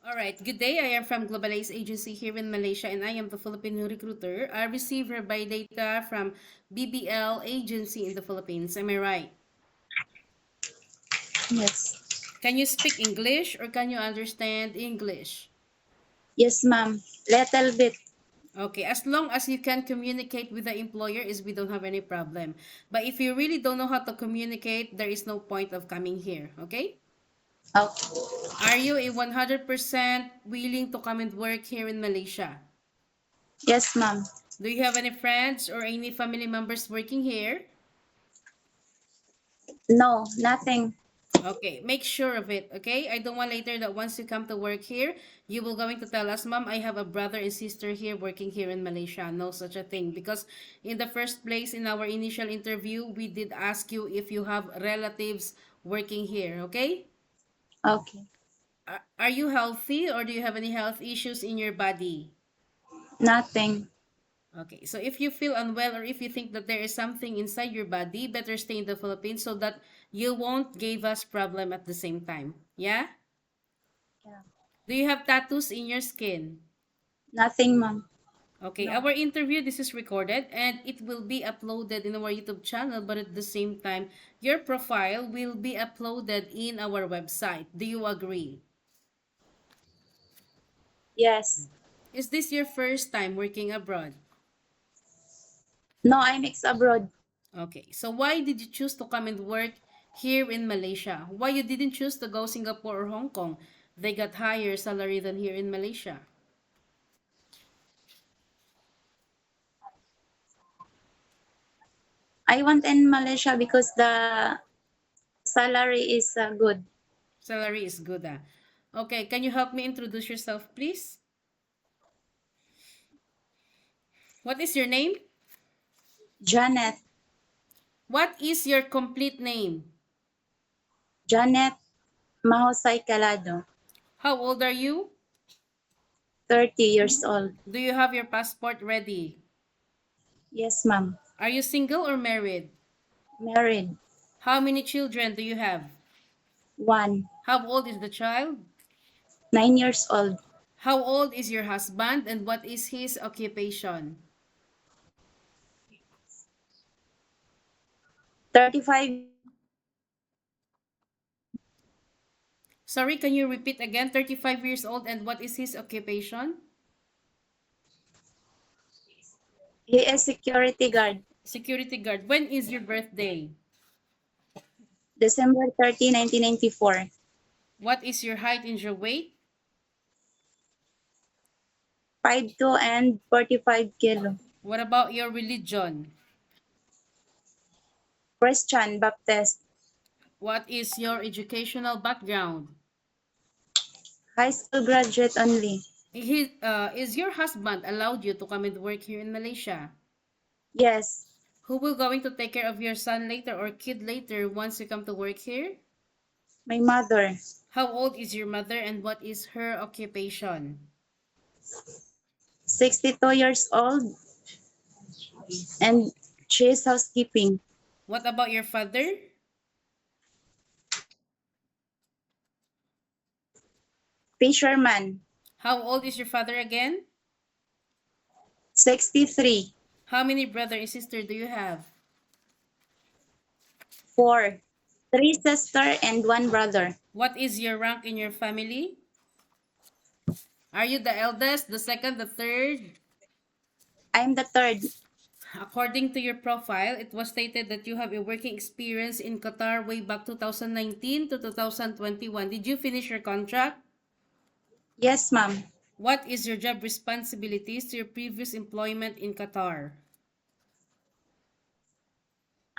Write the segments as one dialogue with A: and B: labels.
A: All right. Good day. I am from Global Ace Agency here in Malaysia, and I am the Filipino recruiter. I receive hereby data from BBL Agency in the Philippines. Am I right?
B: Yes.
A: Can you speak English or can you understand English?
B: Yes, ma'am. Little bit.
A: Okay, as long as you can communicate with the employer, is we don't have any problem. But if you really don't know how to communicate, there is no point of coming here. Okay?
B: Okay.
A: Are you a 100% willing to come and work here in Malaysia?
B: Yes, ma'am.
A: Do you have any friends or any family members working here?
B: No, nothing.
A: Okay, make sure of it, okay? I don't want later that once you come to work here, you will going to tell us, Mom, I have a brother and sister here working here in Malaysia. No such a thing. Because in the first place, in our initial interview, we did ask you if you have relatives working here, okay?
B: Okay.
A: Are you healthy or do you have any health issues in your body?
B: Nothing.
A: Okay, so if you feel unwell or if you think that there is something inside your body, better stay in the Philippines so that you won't give us problem at the same time. Yeah?
B: Yeah.
A: Do you have tattoos in your skin?
B: Nothing, ma'am.
A: Okay,
B: No.
A: our interview, this is recorded and it will be uploaded in our YouTube channel, but at the same time, your profile will be uploaded in our website. Do you agree?
B: Yes.
A: Is this your first time working abroad?
B: No, I'm ex-abroad.
A: Okay, so why did you choose to come and work here in Malaysia? Why you didn't choose to go Singapore or Hong Kong? They got higher salary than here in Malaysia.
B: I want in Malaysia because the salary is good.
A: Salary is good, ah. Okay, can you help me introduce yourself, please? What is your name?
B: Janet.
A: What is your complete name?
B: Janet Mahosay Calado.
A: How old are you?
B: 30 years old.
A: Do you have your passport ready?
B: Yes, ma'am.
A: Are you single or married?
B: Married.
A: How many children do you have?
B: One.
A: How old is the child?
B: 9 years old.
A: How old is your husband and what is his occupation?
B: 35.
A: Sorry, can you repeat again? 35 years old and what is his occupation?
B: He is security guard.
A: Security guard. When is your birthday?
B: December 30, 1994.
A: What is your height and your weight?
B: 5'2" and 45 kilo.
A: What about your religion?
B: Christian Baptist.
A: What is your educational background?
B: High school graduate only.
A: Is your husband allowed you to come and work here in Malaysia?
B: Yes.
A: Who will going to take care of your son later or kid later once you come to work here?
B: My mother.
A: How old is your mother and what is her occupation?
B: 62 years old and she is housekeeping.
A: What about your father?
B: Fisherman.
A: How old is your father again?
B: 63.
A: How many brother and sister do you have?
B: 4. 3 sister and 1 brother.
A: What is your rank in your family? Are you the eldest, the second, the third?
B: I'm the third.
A: According to your profile, it was stated that you have a working experience in Qatar way back 2019 to 2021. Did you finish your contract?
B: Yes, ma'am.
A: What is your job responsibilities to your previous employment in Qatar?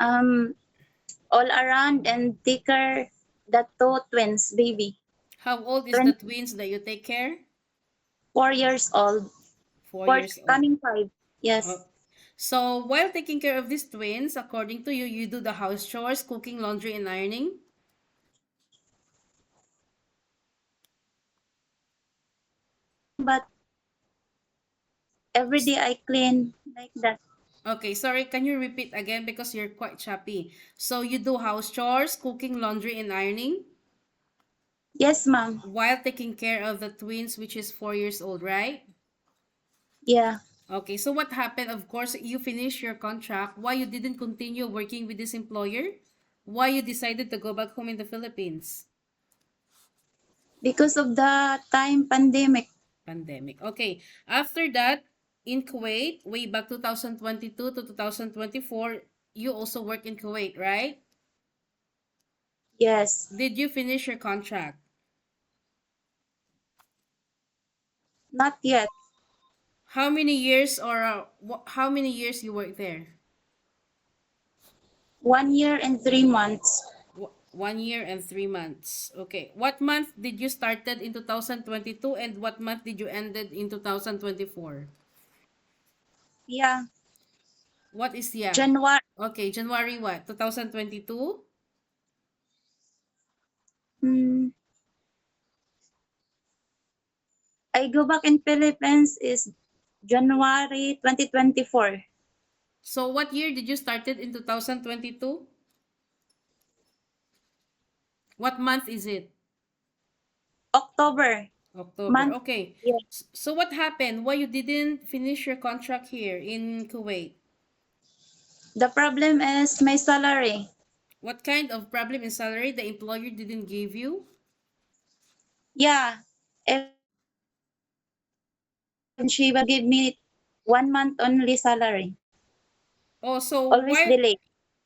B: Um, all around and take care the 2 twins baby.
A: How old is the
B: 24
A: twins that you take care?
B: years old. 4
A: 4 years old.
B: coming 5.
A: Oh.
B: Yes.
A: So while taking care of these twins, according to you, you do the house chores, cooking, laundry, and ironing?
B: But every day I clean like that.
A: Okay, sorry, can you repeat again because you're quite choppy. So you do house chores, cooking, laundry, and ironing?
B: Yes, ma'am.
A: while taking care of the twins, which is 4 years old, right?
B: Yeah.
A: Okay, so what happened? Of course, you finished your contract. Why you didn't continue working with this employer? Why you decided to go back home in the Philippines?
B: Because of the time pandemic.
A: Pandemic. Okay. After that, in Kuwait, way back 2022 to 2024, you also work in Kuwait, right?
B: Yes.
A: Did you finish your contract?
B: Not yet.
A: How many years or how many years you worked there?
B: 1 year and 3 months.
A: 1 year and 3 months. Okay. What month did you started in 2022 and what month did you ended in 2024?
B: Yeah.
A: What is yeah?
B: January.
A: Okay, January what? 2022?
B: Hmm, I go back in Philippines is January 2024.
A: So what year did you started in 2022? What month is it?
B: October
A: October.
B: month.
A: Okay.
B: Yeah.
A: So what happened? Why you didn't finish your contract here in Kuwait?
B: The problem is my salary.
A: What kind of problem in salary the employer didn't give you?
B: Yeah. And she will give me 1 month only salary.
A: Oh, so
B: Always
A: why
B: delay.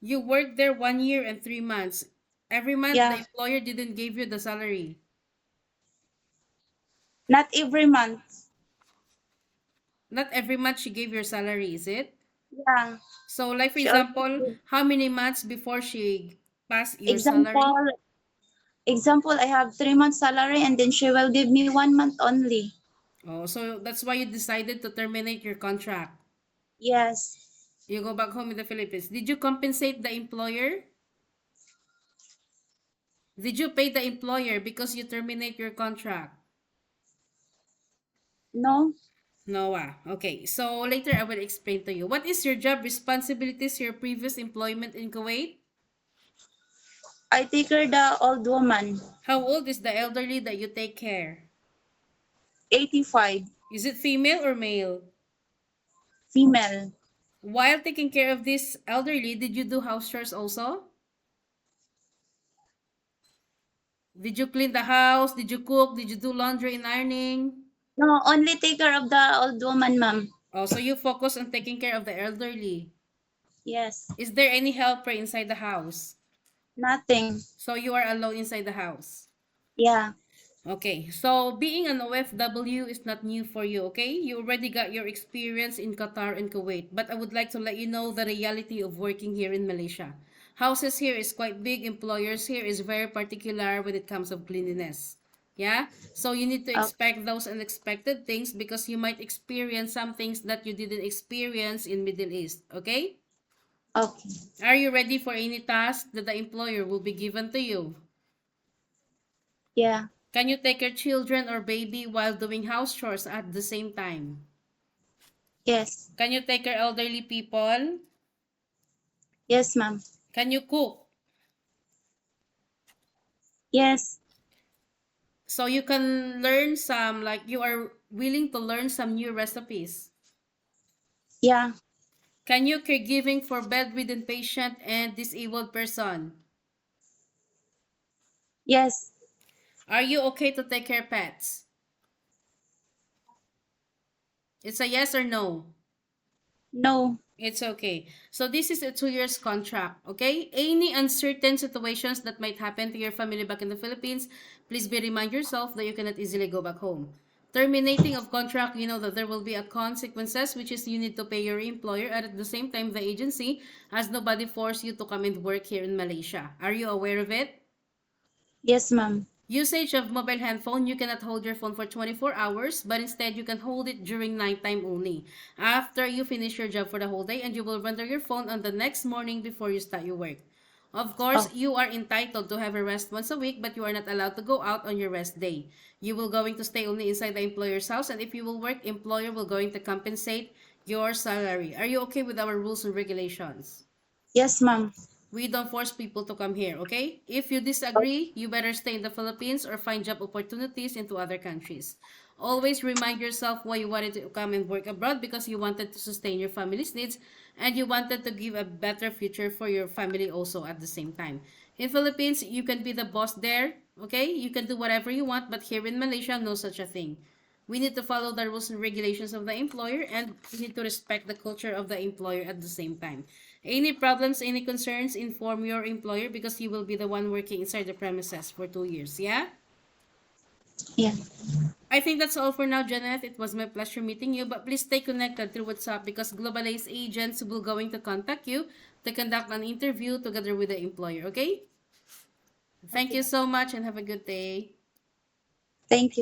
A: you worked there 1 year and 3 months? Every month the
B: Yeah.
A: employer didn't give you the salary.
B: Not every month.
A: Not every month she gave your salary, is it?
B: Yeah.
A: So like for
B: She always
A: example,
B: give.
A: how many months before she passed your salary?
B: Example, I have 3 months salary and then she will give me 1 month only.
A: Oh, so that's why you decided to terminate your contract.
B: Yes.
A: You go back home in the Philippines. Did you compensate the employer? Did you pay the employer because you terminate your contract?
B: No.
A: No, okay. So later I will explain to you. What is your job responsibilities, your previous employment in Kuwait?
B: I take her the old woman.
A: How old is the elderly that you take care?
B: 85.
A: Is it female or male?
B: Female.
A: While taking care of this elderly, did you do house chores also? Did you clean the house? Did you cook? Did you do laundry and ironing?
B: No, only take care of the old woman, ma'am.
A: Oh, so you focus on taking care of the elderly.
B: Yes.
A: Is there any helper inside the house?
B: Nothing.
A: So you are alone inside the house.
B: Yeah.
A: Okay, so being an OFW is not new for you, okay? You already got your experience in Qatar and Kuwait, but I would like to let you know the reality of working here in Malaysia. Houses here is quite big, employers here is very particular when it comes of cleanliness. Yeah? So you need to
B: Oh,
A: expect those unexpected things because you might experience some things that you didn't experience in Middle East, okay?
B: okay.
A: Are you ready for any task that the employer will be given to you?
B: Yeah.
A: Can you take your children or baby while doing house chores at the same time?
B: Yes.
A: Can you take your elderly people?
B: Yes, ma'am.
A: Can you cook?
B: Yes.
A: So you can learn some, like you are willing to learn some new recipes.
B: Yeah.
A: Can you caregiving for bedridden patient and disabled person?
B: Yes.
A: Are you okay to take care pets? It's a yes or no.
B: No.
A: It's okay. So this is a 2 years contract, okay? Any uncertain situations that might happen to your family back in the Philippines, please be remind yourself that you cannot easily go back home. Terminating of contract, you know that there will be a consequences, which is you need to pay your employer, and at the same time, the agency has nobody force you to come and work here in Malaysia. Are you aware of it?
B: Yes, ma'am.
A: Usage of mobile handphone, you cannot hold your phone for 24 hours, but instead you can hold it during nighttime only. After you finish your job for the whole day, and you will render your phone on the next morning before you start your work. Of course,
B: Oh,
A: you are entitled to have a rest once a week, but you are not allowed to go out on your rest day. You will going to stay only inside the employer's house, and if you will work, employer will going to compensate your salary. Are you okay with our rules and regulations?
B: yes, ma'am.
A: We don't force people to come here, okay? If you disagree, you better stay in the Philippines or find job opportunities into other countries. Always remind yourself why you wanted to come and work abroad, because you wanted to sustain your family's needs and you wanted to give a better future for your family also at the same time. In Philippines, you can be the boss there, okay? You can do whatever you want, but here in Malaysia, no such a thing. We need to follow the rules and regulations of the employer, and we need to respect the culture of the employer at the same time. Any problems, any concerns, inform your employer, because you will be the one working inside the premises for 2 years, yeah?
B: Yeah.
A: I think that's all for now, Janet. It was my pleasure meeting you, but please stay connected through WhatsApp, because Globalize agents will going to contact you to conduct an interview together with the employer, okay? Thank you so much and have a good day.
B: Thank you.